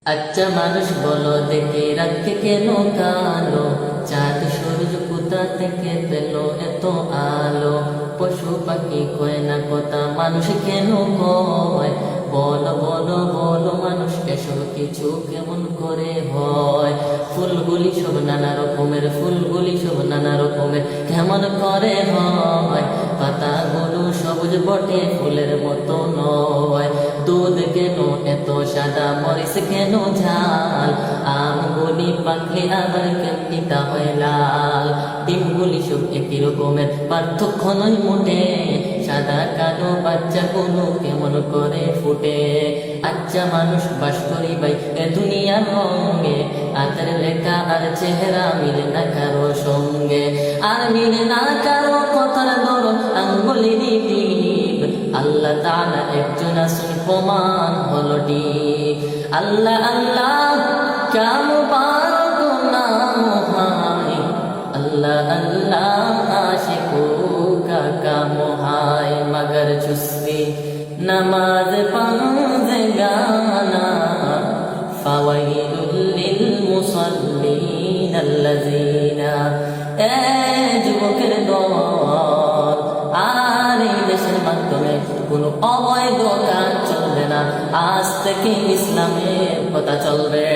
আচ্ছা মানুষ বলো দেখে রাখতে কেন কালো, চাঁদ সূর্য কোথা থেকে পেল এত আলো, পশু পাখি কয় না কথা মানুষ কেন কয়, বলো বলো বলো মানুষ এসব কিছু কেমন করে হয়, ফুলগুলি সব নানা রকমের, ফুলগুলি সব নানা রকমের কেমন করে হয়, পাতাগুলো সবুজ বটে ফুলের মতো নয়, দুধ কেন এত সাদা, মরিচ কেন ঝাল, আমগুলি পাকলে আবার কেমনি তা হয় লাল, ডিমগুলি সব একই রকমের পার্থক্য নয় মোটে, সাদা কালো বাচ্চাগুলো কেমন করে ফুটে। আচ্ছা মানুষ বাস করি ভাই এ দুনিয়ার রঙে, হাতের লেখা আর চেহারা মিলে না কারো সঙ্গে, আর মিলে না কারো কথার ধরন আঙ্গুলির টিপ, আল্লাহ তাআলা একজন আসুন প্রমাণ হলো ঠিক। আল্লাহ আল্লাহ ক্যা মুবারক নাম হায়, अल्लाह अल्लाह आशिकों का काम है, मगर चुस्सी नमाज पंजगाना, फवैलुल लिल मुसल्लीन अल्लज़ीना। ए যুবকের দল, আর এই দেশের মাধ্যমে কোনো অবৈধ কাজ চলবে না, আজ থেকে ইসলামের কথা চলবে।